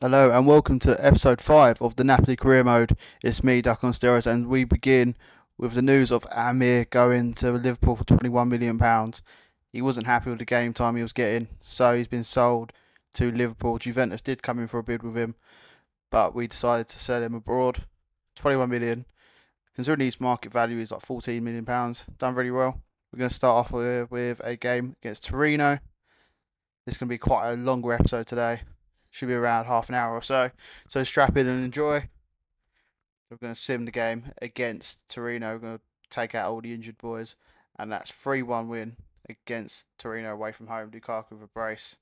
Hello and welcome to episode 5 of the Napoli career mode. It's me, Duck on Steroids, and we begin with the news of Amir going to Liverpool for £21 million. He wasn't happy with the game time he was getting, so he's been sold to Liverpool. Juventus did come in for a bid with him, but we decided to sell him abroad. 21 million. Considering his market value is like £14 million, done really well. We're going to start off with a game against Torino. This is going to be quite a longer episode today. Should be around half an hour or so. So strap in and enjoy. We're going to sim the game against Torino. We're going to take out all the injured boys. And that's 3-1 win against Torino away from home. Lukaku with a brace.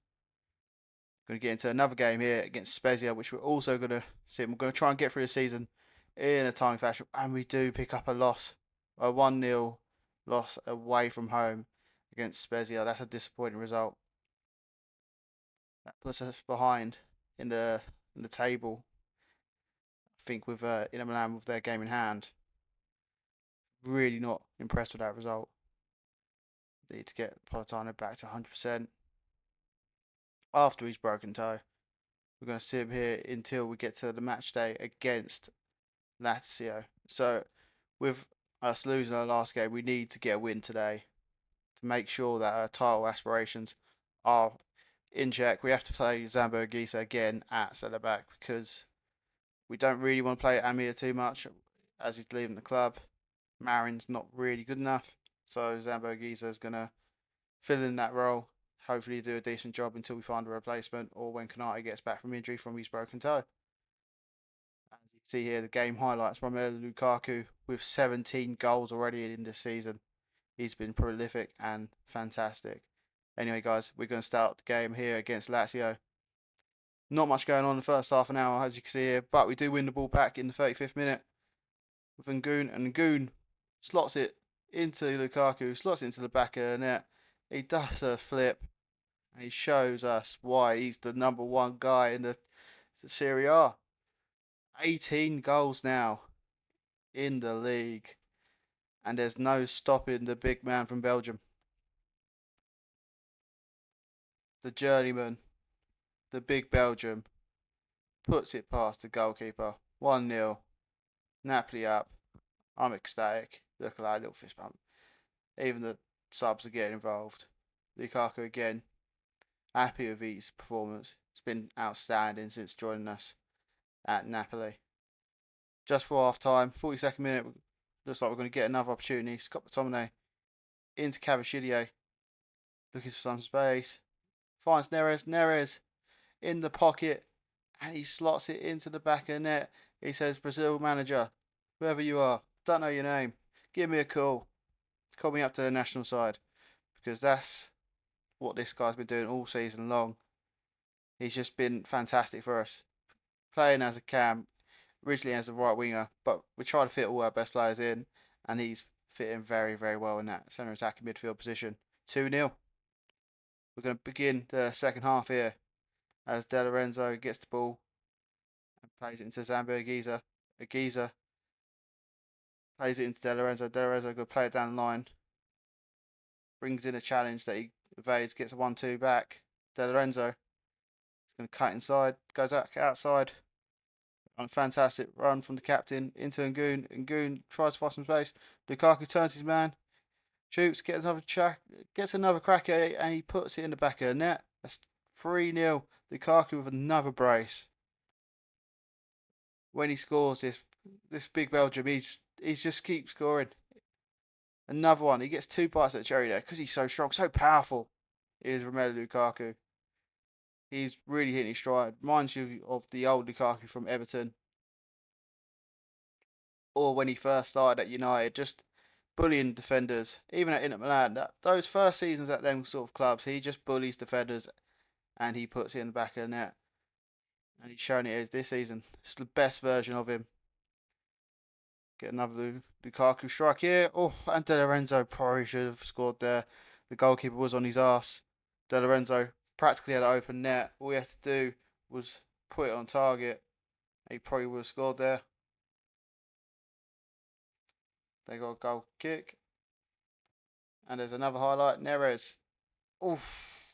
Going to get into another game here against Spezia, which we're also going to sim. We're going to try and get through the season in a timely fashion. And we do pick up a loss. A 1-0 loss away from home against Spezia. That's a disappointing result. That puts us behind in the table. I think with Inter Milan with their game in hand, really not impressed with that result. Need to get Politano back to 100% after his broken toe. We're going to sit him here until we get to the match day against Lazio. So with us losing our last game, we need to get a win today to make sure that our title aspirations are in check. We have to play Zambo Gisa again at centre back because we don't really want to play Amir too much as he's leaving the club. Marin's not really good enough, so Zambo Giza is going to fill in that role. Hopefully, do a decent job until we find a replacement or when Kanate gets back from injury from his broken toe. As you can see here, the game highlights Romelu Lukaku with 17 goals already in this season. He's been prolific and fantastic. Anyway, guys, we're going to start the game here against Lazio. Not much going on in the first half an hour, as you can see here, but we do win the ball back in the 35th minute with Ngoon, and Ngoon slots it into Lukaku, slots it into the back of the net. He does a flip, and he shows us why he's the number one guy in the Serie A. 18 goals now in the league, and there's no stopping the big man from Belgium. The journeyman, the big Belgium, puts it past the goalkeeper. 1-0. Napoli up. I'm ecstatic. Look at that little fist bump. Even the subs are getting involved. Lukaku again, happy with his performance. It's been outstanding since joining us at Napoli. Just for half time, 42nd minute, looks like we're going to get another opportunity. Scott McTominay into Cavachillier, looking for some space. Finds Neres. Neres in the pocket, and he slots it into the back of the net. He says, Brazil manager, whoever you are, don't know your name, give me a call. Call me up to the national side, because that's what this guy's been doing all season long. He's just been fantastic for us. Playing as a cam, originally as a right winger, but we try to fit all our best players in, and he's fitting very, very well in that centre attacking midfield position. 2-0. We're going to begin the second half here as De Lorenzo gets the ball and plays it into Zambo Giza. Giza plays it into De Lorenzo. De Lorenzo going to play it down the line. Brings in a challenge that he evades, gets a 1-2 back. De Lorenzo is going to cut inside, goes outside. A fantastic run from the captain into Ngoon. Ngoon tries to find some space. Lukaku turns his man, shoots, gets another crack at it, and he puts it in the back of the net. That's 3-0. Lukaku with another brace. When he scores this big Belgium, he's just keeps scoring. Another one. He gets two bites at the cherry there because he's so strong, so powerful. Is Romelu Lukaku. He's really hitting his stride. Reminds you of the old Lukaku from Everton, or when he first started at United, just bullying defenders. Even at Inter Milan, those first seasons at them sort of clubs, he just bullies defenders and he puts it in the back of the net. And he's shown it this season. It's the best version of him. Get another Lukaku strike here. Oh, and De Lorenzo probably should have scored there. The goalkeeper was on his ass. De Lorenzo practically had an open net. All he had to do was put it on target. He probably would have scored there. They got a goal kick. And there's another highlight. Neres. Oof.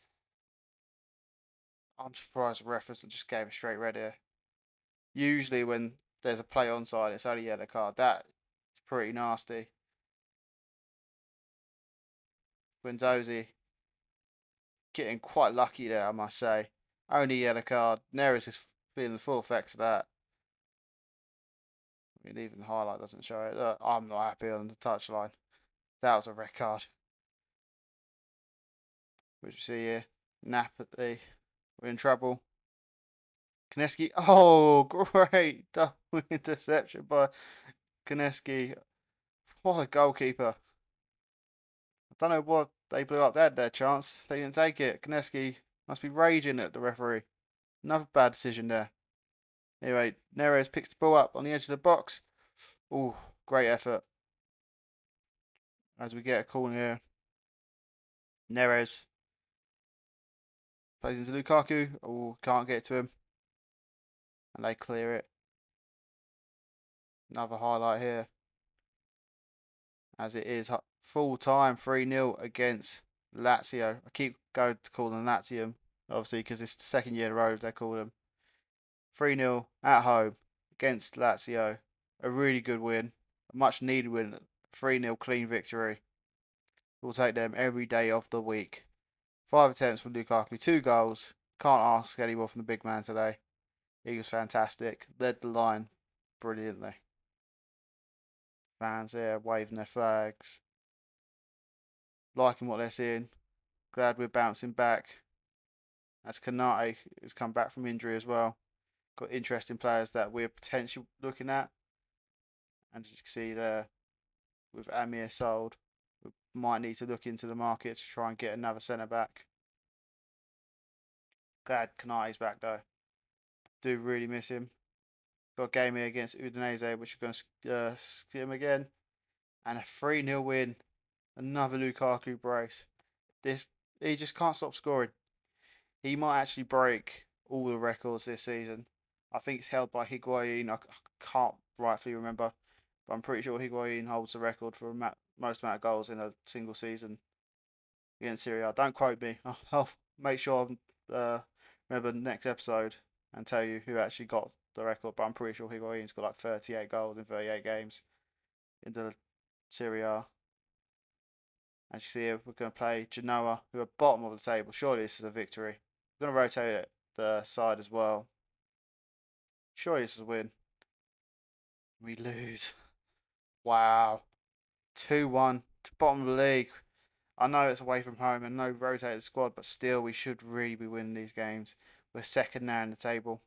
I'm surprised the referees just gave a straight red here. Usually when there's a play onside, it's only yellow card. That is pretty nasty. Guendouzi getting quite lucky there, I must say. Only yellow card. Neres is feeling the full effects of that. I mean, even the highlight doesn't show it. Look, I'm not happy on the touchline. That was a red card. Which we see here. Napoli. We're in trouble. Koneski. Oh, great. Double interception by Koneski. What a goalkeeper. I don't know what they blew up. They had their chance. They didn't take it. Koneski must be raging at the referee. Another bad decision there. Anyway, Neres picks the ball up on the edge of the box. Oh, great effort. As we get a corner here. Neres plays into Lukaku. Oh, can't get to him. And they clear it. Another highlight here. As it is full time 3-0 against Lazio. I keep going to call them Lazio, obviously, because it's the second year in a row they call them. 3-0 at home against Lazio. A really good win. A much needed win. 3-0 clean victory. We'll take them every day of the week. 5 attempts from Lukaku, 2 goals. Can't ask any more from the big man today. He was fantastic. Led the line brilliantly. Fans there waving their flags. Liking what they're seeing. Glad we're bouncing back. As Kanate has come back from injury as well. Got interesting players that we're potentially looking at. And as you can see there, with Amir sold, we might need to look into the market to try and get another centre back. Glad Kanate's back though. Do really miss him. Got a game here against Udinese, which we're going to see him again. And a 3-0 win. Another Lukaku brace. He just can't stop scoring. He might actually break all the records this season. I think it's held by Higuain. I can't rightfully remember, but I'm pretty sure Higuain holds the record for most amount of goals in a single season against Serie A. Don't quote me. I'll make sure I remember the next episode and tell you who actually got the record. But I'm pretty sure Higuain's got like 38 goals in 38 games in the Serie A. As you see here, we're going to play Genoa, who are bottom of the table. Surely this is a victory. We're going to rotate the side as well. Surely this is a win. We lose. Wow. 2-1 to bottom of the league. I know it's away from home and no rotated squad, but still we should really be winning these games. We're second now in the table.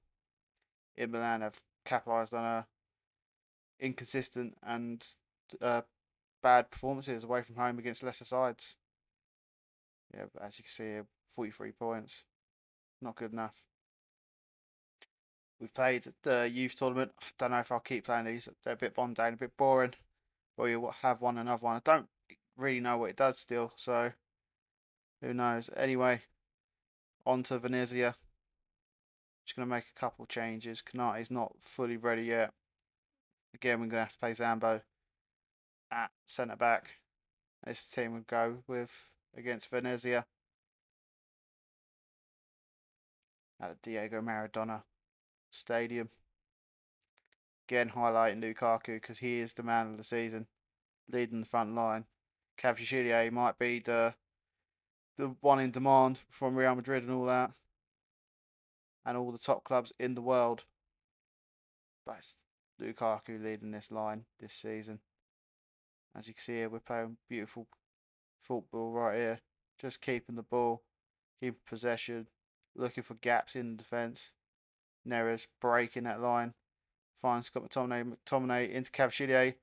In Milan have capitalised on a inconsistent and bad performances away from home against lesser sides. Yeah, but as you can see, 43 points. Not good enough. We've played the youth tournament. I don't know if I'll keep playing these. They're a bit mundane, a bit boring. But you'll have one another one. I don't really know what it does still, so who knows. Anyway, on to Venezia. Just going to make a couple changes. Kanate's not fully ready yet. Again, we're going to have to play Zambo at centre back. This team would go with against Venezia at the Diego Maradona Stadium. Again, highlighting Lukaku because he is the man of the season, leading the front line. Cavaliere might be the one in demand from Real Madrid and all that, and all the top clubs in the world. But it's Lukaku leading this line this season. As you can see here, we're playing beautiful football right here. Just keeping the ball, keeping possession, looking for gaps in the defence. Neres breaking that line. Finds Scott McTominay into Cavaliere.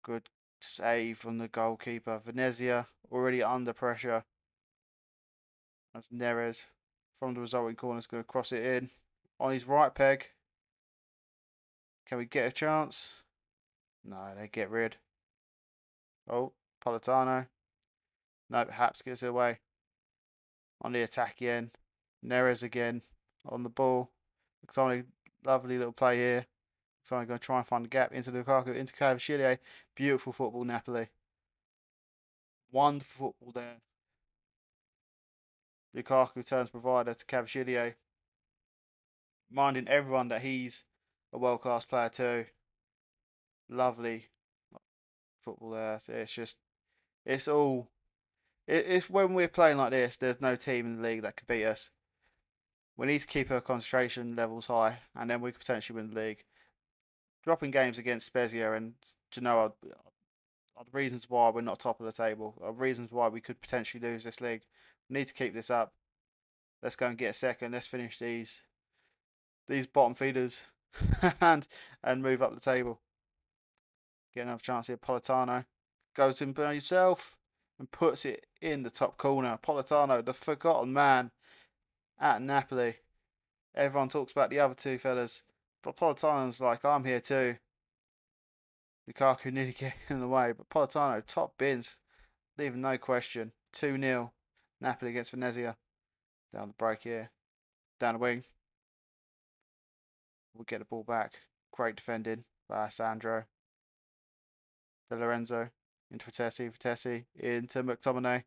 Good save from the goalkeeper. Venezia already under pressure. That's Neres from the resulting corner is going to cross it in on his right peg. Can we get a chance? No, they get rid. Oh, Politano. No, perhaps gets it away. On the attack again. Neres again on the ball. McTominay, lovely little play here. McTominay going to try and find the gap into Lukaku, into Cavaliere. Beautiful football, Napoli. Wonderful football there. Lukaku turns provider to Cavachillier, reminding everyone that he's a world class player too. Lovely football there. It's all. It's when we're playing like this, there's no team in the league that could beat us. We need to keep our concentration levels high, and then we could potentially win the league. Dropping games against Spezia and Genoa are the reasons why we're not top of the table, are reasons why we could potentially lose this league. We need to keep this up. Let's go and get a second. Let's finish these bottom feeders and move up the table. Get another chance here. Politano goes in by himself and puts it in the top corner. Politano, the forgotten man at Napoli. Everyone talks about the other two fellas, but Politano's like, I'm here too. Lukaku nearly getting in the way, but Politano, top bins, leaving no question. 2-0. Napoli against Venezia. Down the break here. Down the wing. We'll get the ball back. Great defending by Sandro. De Lorenzo into Vitesse into McTominay.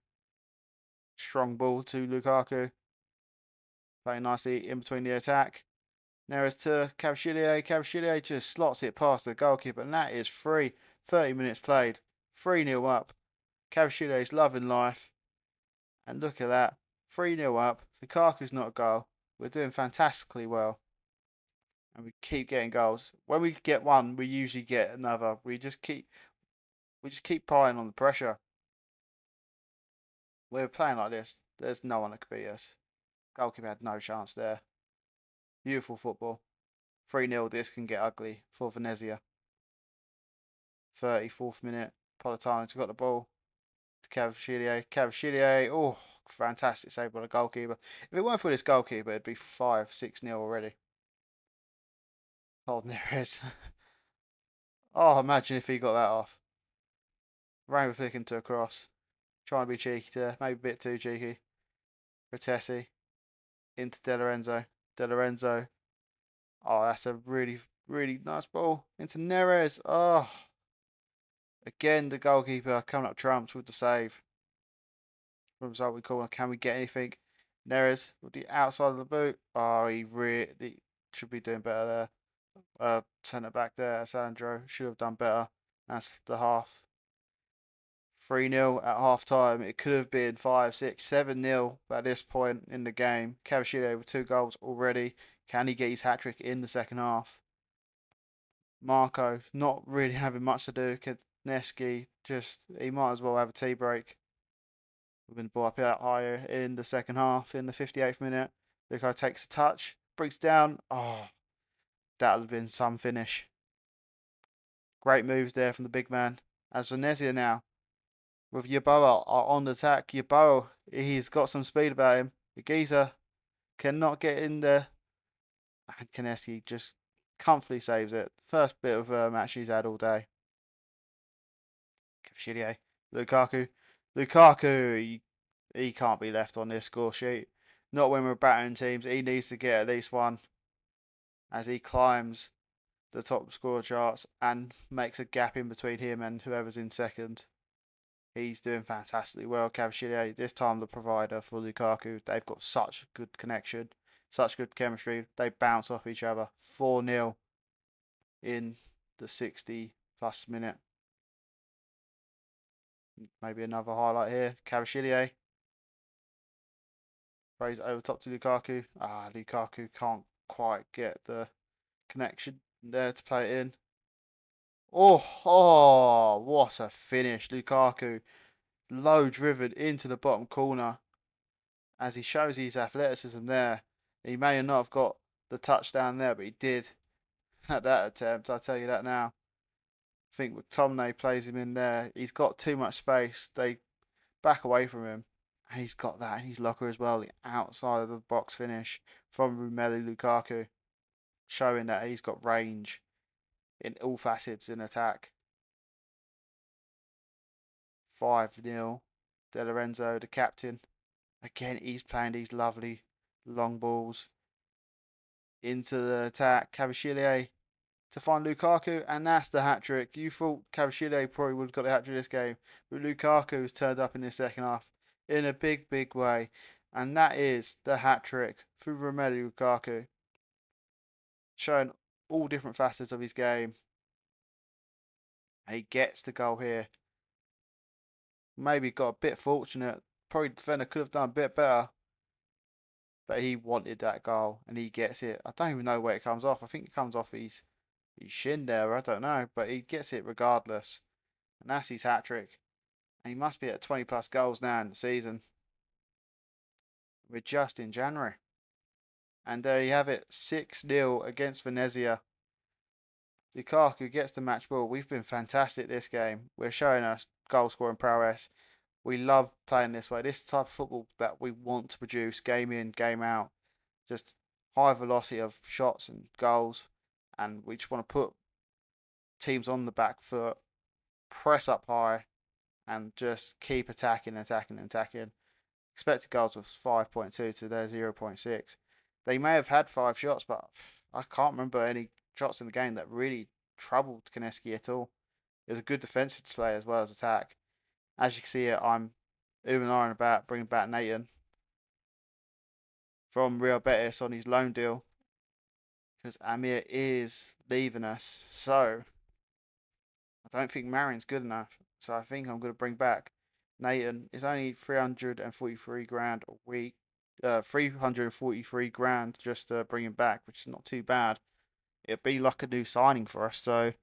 Strong ball to Lukaku. Playing nicely in between the attack. Neres to Cavachillier. Cavachillier just slots it past the goalkeeper, and that is free. 30 minutes played. 3-0 up. Cavachillier's loving life. And look at that. 3-0 up. Lukaku's not a goal. We're doing fantastically well. And we keep getting goals. When we get one, we usually get another. We just keep piling on the pressure. We're playing like this. There's no one that could beat us. Goalkeeper had no chance there. Beautiful football. 3-0. This can get ugly for Venezia. 34th minute. Politano's got the ball to Cavachillier. Cavachillier. Oh, fantastic save by the goalkeeper. If it weren't for this goalkeeper, it'd be 5-6-0 already. Oh, Neres. Oh, imagine if he got that off. Rainbow flick into a cross. Trying to be cheeky there. Maybe a bit too cheeky. Vitesse. Into De Lorenzo. De Lorenzo. Oh, that's a really, really nice ball. Into Neres. Oh. Again, the goalkeeper coming up trumps with the save. From result we call. Can we get anything? Neres with the outside of the boot. Oh, he really should be doing better there. Centre back there, Sandro should have done better. That's the half. 3-0 at half time. It could have been 5, 6, 7-0 at this point in the game. Cavachillier with 2 goals already. Can he get his hat trick in the second half? Marco not really having much to do. Kaneski he might as well have a tea break. We've been brought up out higher in the second half in the 58th minute. Lukaku takes a touch, breaks down. Oh, that would have been some finish. Great moves there from the big man. As Venezia now with Yeboah on the attack. Yeboah, he's got some speed about him. The geezer cannot get in there. And Kaneski just comfortably saves it. First bit of match he's had all day. Cavachillier. Lukaku. Lukaku, he can't be left on this score sheet. Not when we're battering teams. He needs to get at least one as he climbs the top score charts and makes a gap in between him and whoever's in second. He's doing fantastically well. Cavachillier, this time the provider for Lukaku. They've got such good connection, such good chemistry. They bounce off each other. 4-0 in the 60 plus minute. Maybe another highlight here. Cavachillier plays over top to Lukaku. Lukaku can't quite get the connection there to play it in. Oh, what a finish. Lukaku low driven into the bottom corner as he shows his athleticism there. He may not have got the touchdown there, but he did at that attempt. I'll tell you that now. I think McTominay plays him in there. He's got too much space. They back away from him. And he's got that in his locker as well. The outside of the box finish from Romelu Lukaku. Showing that he's got range in all facets in attack. 5-0. De Lorenzo, the captain. Again, he's playing these lovely long balls into the attack. Cavachillier to find Lukaku, and that's the hat trick. You thought Cavachillier probably would have got the hat trick this game, but Lukaku has turned up in the second half in a big, big way. And that is the hat trick through Romelu Lukaku, showing all different facets of his game. And he gets the goal here. Maybe got a bit fortunate. Probably the defender could have done a bit better. But he wanted that goal and he gets it. I don't even know where it comes off. I think it comes off his shin there. I don't know. But he gets it regardless. And that's his hat trick. And he must be at 20 plus goals now in the season. We're just in January. And there you have it, 6-0 against Venezia. Lukaku gets the match ball. We've been fantastic this game. We're showing us goal scoring prowess. We love playing this way. This type of football that we want to produce game in, game out. Just high velocity of shots and goals. And we just want to put teams on the back foot, press up high, and just keep attacking. Expected goals was 5.2 to their 0.6. They may have had 5 shots, but I can't remember any shots in the game that really troubled Kaneski at all. It was a good defensive display as well as attack. As you can see here, I'm and about bringing back Nathan from Real Betis on his loan deal because Amir is leaving us. So I don't think Marion's good enough. So I think I'm going to bring back Nathan. It's only 343 grand a week. 343 grand just to bring him back, which is not too bad. It'd be like a new signing for us. So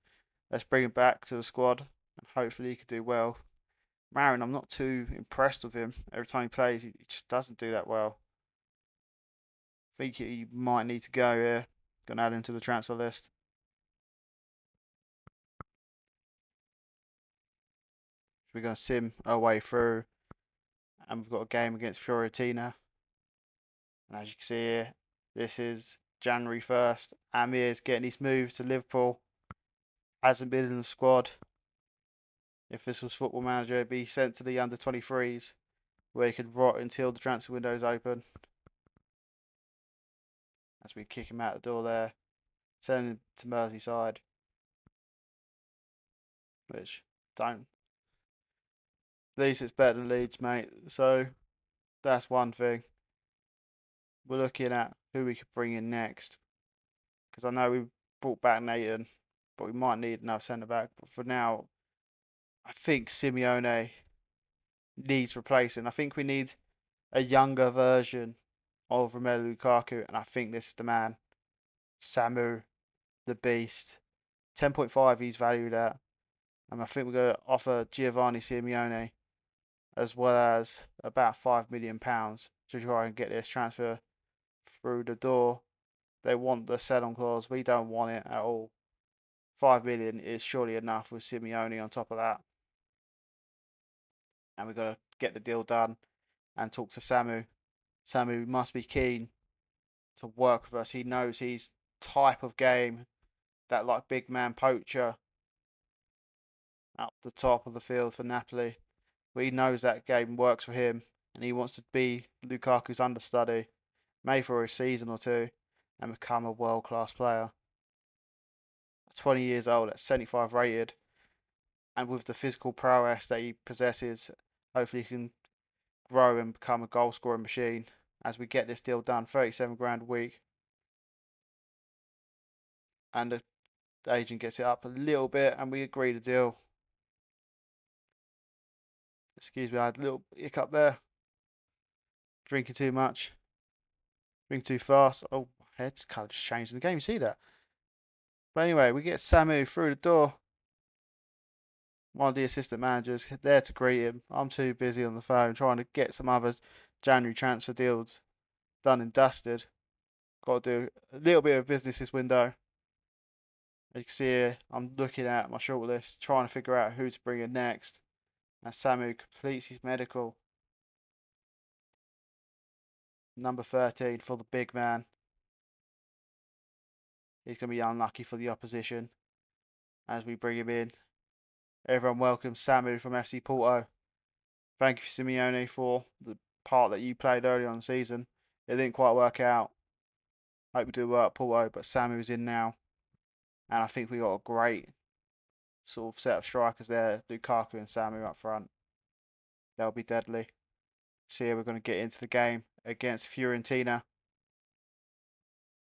let's bring him back to the squad and hopefully he could do well. Marion, I'm not too impressed with him. Every time he plays, he just doesn't do that well. I think he might need to go here. Gonna add him to the transfer list. We're gonna sim our way through, and we've got a game against Fiorentina. And as you can see here, this is January 1st. Amir's getting his move to Liverpool. Hasn't been in the squad. If this was Football Manager, it'd be sent to the under 23s, where he could rot until the transfer window is open. As we kick him out the door there, send him to Merseyside, which don't. At least it's better than Leeds, mate. So that's one thing. We're looking at who we could bring in next, because I know we brought back Nathan, but we might need another centre back. But for now, I think Simeone needs replacing. I think we need a younger version of Romelu Lukaku, and I think this is the man. Samu, the beast. 10.5 he's valued at. And I think we're going to offer Giovanni Simeone as well as about £5 million to try and get this transfer through the door. They want the sell-on clause. We don't want it at all. 5 million is surely enough with Simeone on top of that. And we've got to get the deal done and talk to Samu. Samu must be keen to work with us. He knows his type of game, that like big man poacher up the top of the field for Napoli. But he knows that game works for him and he wants to be Lukaku's understudy, maybe for a season or two, and become a world class player. 20 years old at 75 rated, and with the physical prowess that he possesses, hopefully he can grow and become a goal scoring machine as we get this deal done. 37 grand a week. And the agent gets it up a little bit and we agree the deal. Excuse me, I had a little hiccup there. Drinking too much. Drinking too fast. Oh, my head kind of just changed in the game. You see that? But anyway, we get Samu through the door. One of the assistant managers there to greet him. I'm too busy on the phone trying to get some other January transfer deals done and dusted. Got to do a little bit of business this window. As you can see here, I'm looking at my shortlist, trying to figure out who to bring in next. And Samu completes his medical. Number 13 for the big man. He's going to be unlucky for the opposition as we bring him in. Everyone welcomes Samu from FC Porto. Thank you, Simeone, for the part that you played early on the season. It didn't quite work out. Hope we do well at Porto, but Samu's in now. And I think we got a great sort of set of strikers there. Lukaku and Samu up front. They'll be deadly. See how we're going to get into the game against Fiorentina,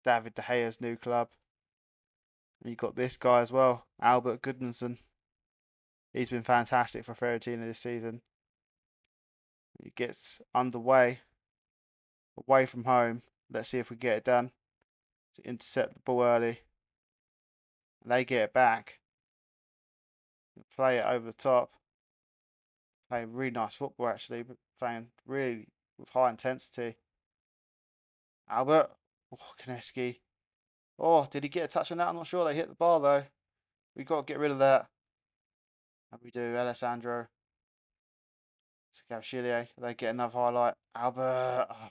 David De Gea's new club. And you've got this guy as well, Albert Goodmanson. He's been fantastic for Fiorentina this season. He gets underway, away from home. Let's see if we get it done to intercept the ball early. And they get it back. Play it over the top. Playing really nice football actually, but playing really with high intensity. Albert. Oh, Kineski. Oh, did he get a touch on that? I'm not sure. They hit the bar though. We got to get rid of that. And we do. Alessandro. Scavachillier. They get another highlight. Albert. Oh.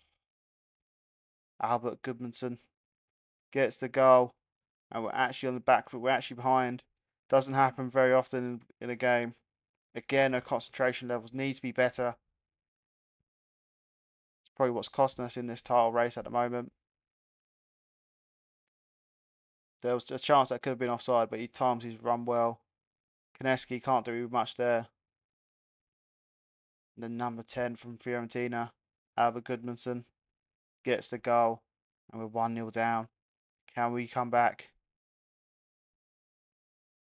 Albert Goodmanson gets the goal. And we're actually on the back foot. We're actually behind. Doesn't happen very often in a game. Again, our concentration levels need to be better. It's probably what's costing us in this title race at the moment. There was a chance that could have been offside, but he times his run well. Kineski can't do much there. And then number 10 from Fiorentina, Albert Goodmanson, gets the goal. And we're 1-0 down. Can we come back?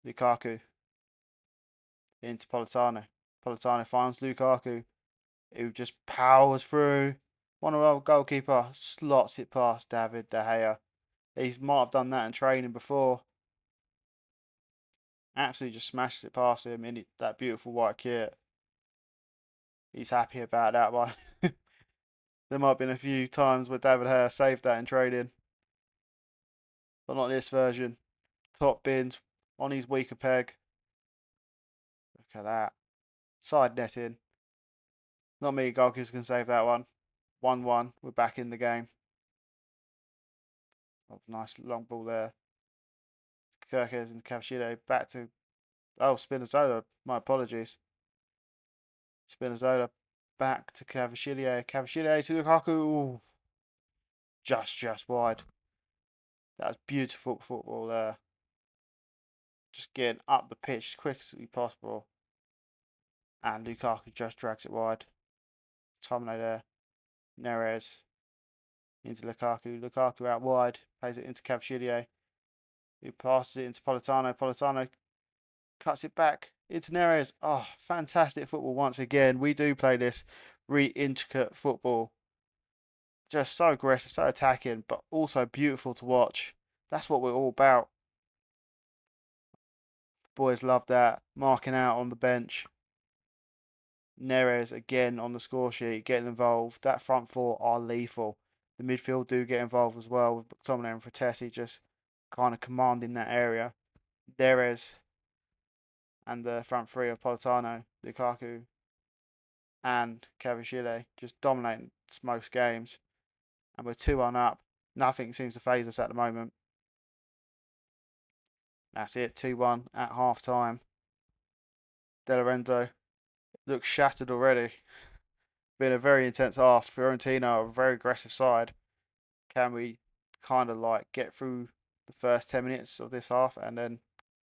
Lukaku into Politano. Politano finds Lukaku, who just powers through. One of our goalkeeper slots it past David De Gea. He might have done that in training before. Absolutely just smashes it past him in that beautiful white kit. He's happy about that one. There might have been a few times where David Gea saved that in training, but not this version. Top bins on his weaker peg. Look at that. Side netting. Not many goalkeepers can save that one. 1-1. We're back in the game. Oh, nice long ball there. Kirkes and Cavachile back to... Oh, Spinazzola. My apologies. Spinazzola back to Cavachile. Cavachile to Lukaku. Ooh. Just wide. That's beautiful football there. Just getting up the pitch as quick as possible. And Lukaku just drags it wide. Tomine there. Neres into Lukaku. Lukaku out wide. Plays it into Cavachile, who passes it into Politano. Politano cuts it back into Neres. Oh, fantastic football once again. We do play this really intricate football. Just so aggressive, so attacking, but also beautiful to watch. That's what we're all about. Boys love that. Marking out on the bench. Neres again on the score sheet, getting involved. That front four are lethal. The midfield do get involved as well with McTominay and Fratesi just kind of commanding that area. Neres and the front three of Politano, Lukaku, and Cavachile just dominating most games. And we're 2-1 up. Nothing seems to phase us at the moment. That's it, 2-1 at half time. De Lorenzo looks shattered already. Been a very intense half. Fiorentina are a very aggressive side. Can we kind of like get through the first 10 minutes of this half and then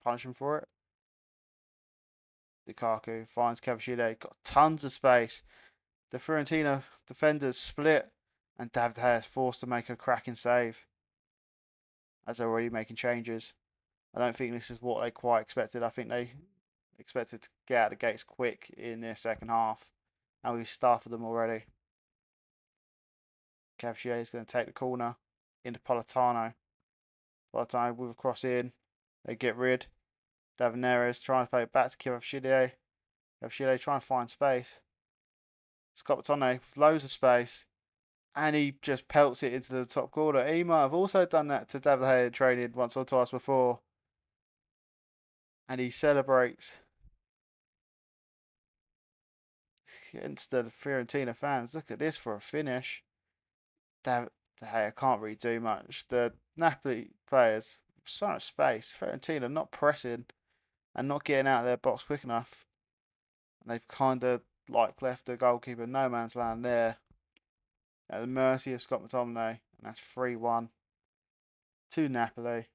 punish them for it? Lukaku finds Cavachile, got tons of space. The Fiorentina defenders split, and David De Gea is forced to make a cracking save as they're already making changes. I don't think this is what they quite expected. I think they expected to get out of the gates quick in their second half, and we started them already. Cavachile is going to take the corner into Politano. Politano with a cross in. They get rid. David Neres trying to play it back to Cavachile. Cavachile trying to find space. Scott Batonne with loads of space. And he just pelts it into the top corner. He might have also done that to David Gea in training once or twice before. And he celebrates against the Fiorentina fans. Look at this for a finish. David De Gea can't really do much. The Napoli players, so much space. Fiorentina not pressing and not getting out of their box quick enough. And they've kind of like left the goalkeeper no man's land there. At the mercy of Scott McTominay. And that's 3-1 to Napoli.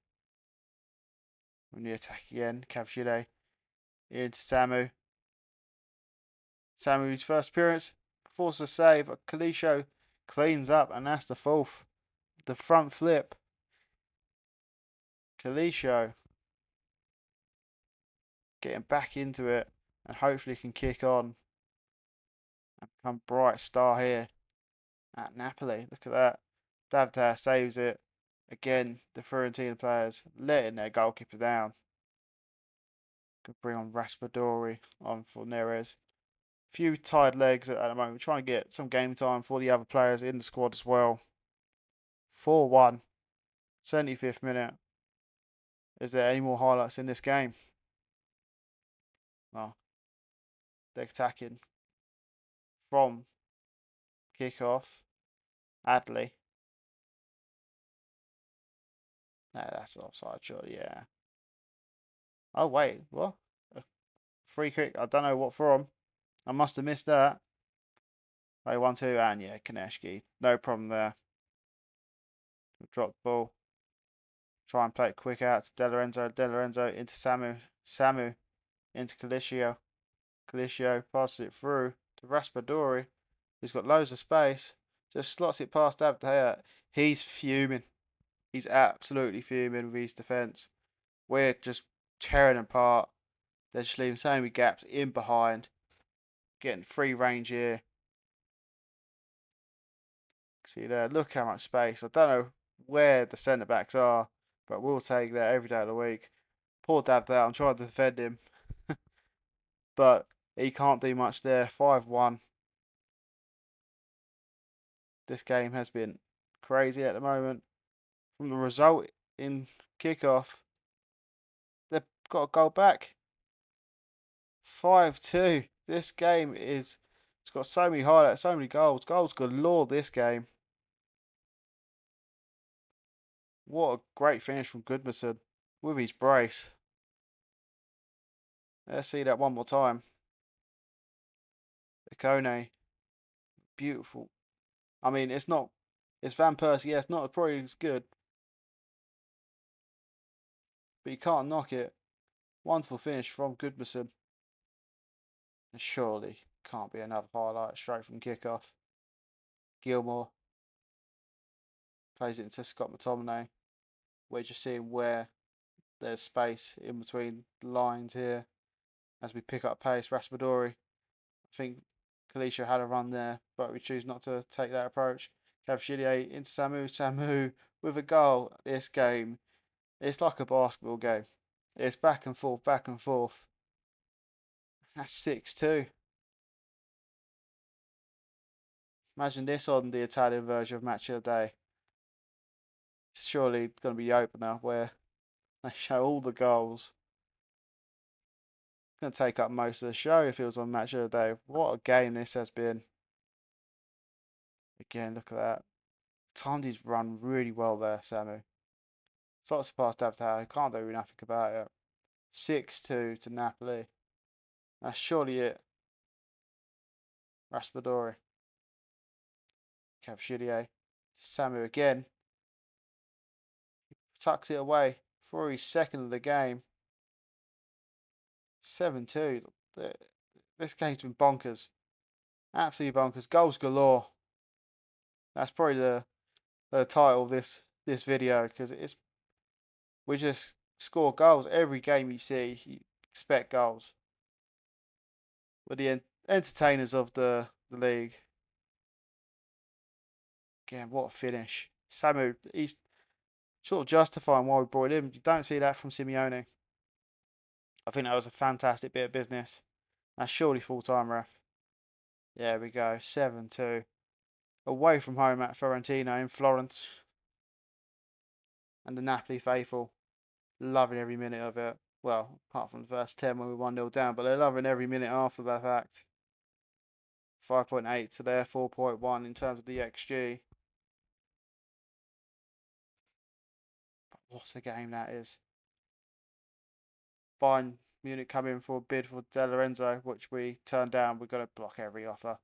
When you attack again, Cavachile into Samu. Samu's first appearance. forces a save. Kalisho cleans up, and that's the fourth. The front flip. Kalisho getting back into it, and hopefully can kick on and become bright star here at Napoli. Look at that. Davtar saves it. Again, the Fiorentina players letting their goalkeeper down. Could bring on Raspadori on for Neres. Few tired legs at the moment. We're trying to get some game time for the other players in the squad as well. 4-1. 75th minute. Is there any more highlights in this game? No. They're attacking from kickoff. Adley. No, that's offside shot, yeah. Oh, wait, what? A free kick? I don't know what from. I must have missed that. Oh, 1-2, and yeah, Konechki. No problem there. Drop the ball. Try and play it quick out to De Lorenzo. De Lorenzo into Samu. Samu into Calicio. Calicio passes it through to Raspadori, who's got loads of space. Just slots it past Abdea. He's fuming. He's absolutely fuming with his defence. We're just tearing apart. They're just leaving so many gaps in behind. Getting free range here. See there, look how much space. I don't know where the centre backs are, but we'll take that every day of the week. Poor Dab there, I'm trying to defend him. But he can't do much there. 5-1. This game has been crazy at the moment. From the result in kickoff, they've got a goal back. 5-2. This game is, it's got so many highlights, so many goals. Goals galore this game. What a great finish from Goodmanson with his brace. Let's see that one more time. Ikone. Beautiful. I mean, it's not, it's Van Persie. Yeah, it's not probably as good, but you can't knock it. Wonderful finish from Goodmanson. And surely can't be another highlight straight from kickoff. Gilmore plays it into Scott McTominay. We're just seeing where there's space in between the lines here as we pick up pace. Raspadori, I think Kalisha had a run there, but we choose not to take that approach. Cavalier into Samu. Samu with a goal. This game, it's like a basketball game. It's back and forth, back and forth. That's 6-2. Imagine this on the Italian version of Match of the Day. It's surely going to be the opener where they show all the goals. Going to take up most of the show if it was on Match of the Day. What a game this has been. Again, look at that. Timed his run really well there, Samu. Slots past Davtao. Can't do nothing about it. 6-2 to Napoli. That's surely it. Raspadori. Cavalier. Samu again. Tucks it away for his second of the game. 7-2. This game's been bonkers. Absolutely bonkers. Goals galore. That's probably the title of this video, because it's, we just score goals every game you see. You expect goals. We're the entertainers of the league. Again, what a finish. Samu, he's sort of justifying why we brought him. You don't see that from Simeone. I think that was a fantastic bit of business. That's surely full-time, ref. There we go, 7-2. Away from home at Fiorentina in Florence. And the Napoli faithful loving every minute of it. Well, apart from the first 10 when we were 1-0 down, but they're loving every minute after that fact. 5.8 to their 4.1 in terms of the XG. But what a game that is. Bayern Munich come in for a bid for De Lorenzo, which we turned down. We've got to block every offer.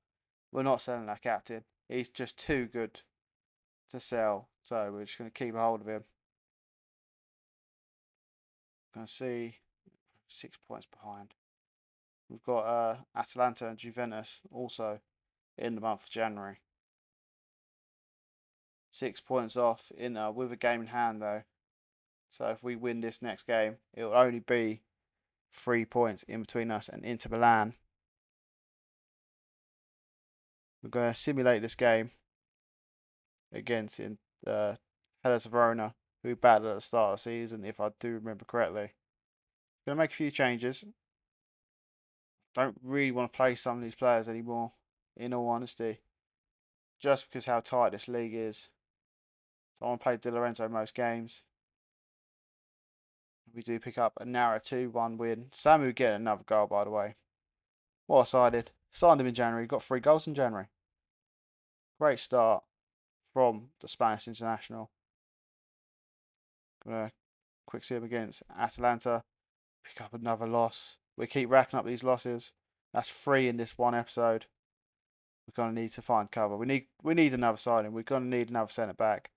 We're not selling our captain. He's just too good to sell. So we're just going to keep a hold of him. Going to see 6 points behind. We've got Atalanta and Juventus also in the month of January. 6 points off in with a game in hand though. So if we win this next game, it will only be 3 points in between us and Inter Milan. We're going to simulate this game against Hellas Verona, who battled at the start of the season, if I do remember correctly. Going to make a few changes. Don't really want to play some of these players anymore, in all honesty, just because how tight this league is. So I want to play Di Lorenzo most games. We do pick up a narrow 2-1 win. Samu getting another goal, by the way. What a sided. Signed him in January. Got 3 goals in January. Great start from the Spanish international. Gonna quick see him against Atalanta. Pick up another loss. We keep racking up these losses. That's 3 in this one episode. We're gonna need to find cover. We need another signing. We're gonna need another centre back.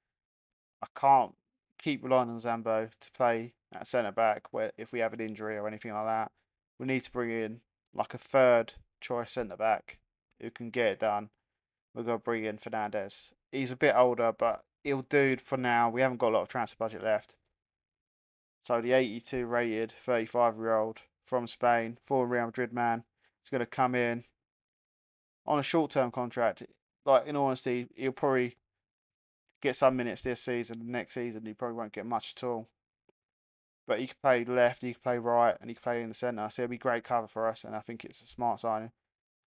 I can't keep relying on Zambo to play at centre back where if we have an injury or anything like that. We need to bring in like a third choice centre back who can get it done. We're gonna bring in Fernandez. He's a bit older, but he'll do for now. We haven't got a lot of transfer budget left. So the 82 rated 35-year-old from Spain, former Real Madrid man, is going to come in on a short-term contract. Like, in honesty, he'll probably get some minutes this season. The next season, he probably won't get much at all. But he can play left, he can play right, and he can play in the centre. So it'll be great cover for us, and I think it's a smart signing.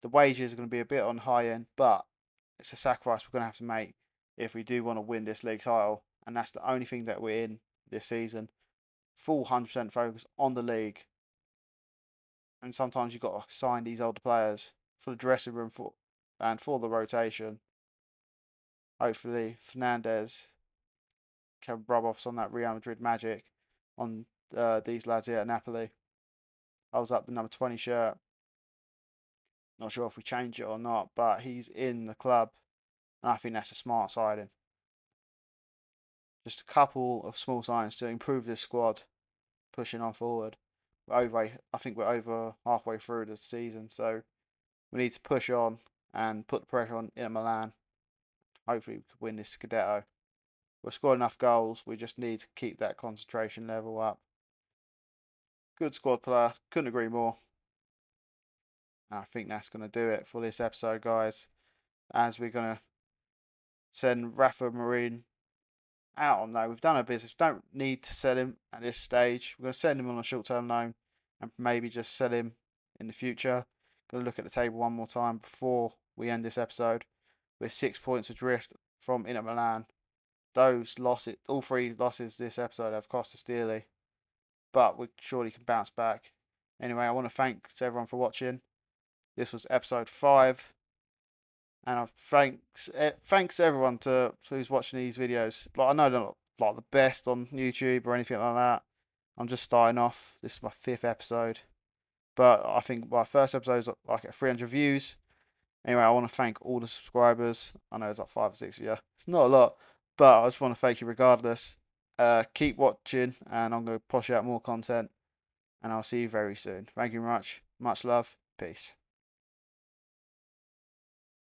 The wages are going to be a bit on the high end, but it's a sacrifice we're going to have to make if we do want to win this league title. And that's the only thing that we're in this season. Full 100% focus on the league. And sometimes you've got to sign these older players for the dressing room and for the rotation. Hopefully, Fernandez can rub off some of that Real Madrid magic on these lads here at Napoli. I was up the number 20 shirt. Not sure if we change it or not, but he's in the club. And I think that's a smart signing. Just a couple of small signs to improve this squad, pushing on forward. I think we're over halfway through the season, so we need to push on and put the pressure on Inter Milan. Hopefully we can win this Scudetto. We've scored enough goals, we just need to keep that concentration level up. Good squad player, couldn't agree more. I think that's going to do it for this episode, guys, as we're going to send Rafa Marine out on loan. We've done our business. We don't need to sell him at this stage. We're going to send him on a short-term loan and maybe just sell him in the future. Going to look at the table one more time before we end this episode. We're 6 points adrift from Inter Milan. Those losses, all 3 losses this episode have cost us dearly, but we surely can bounce back. Anyway, I want to thank everyone for watching. This was episode 5. And thanks everyone who's watching these videos. Like, I know they're not like the best on YouTube or anything like that. I'm just starting off. This is my 5th episode, but I think my first episode is like at 300 views. Anyway, I want to thank all the subscribers. I know there's like 5 or 6 of you. It's not a lot, but I just want to thank you regardless. Keep watching, and I'm going to push out more content. And I'll see you very soon. Thank you very much. Much love. Peace.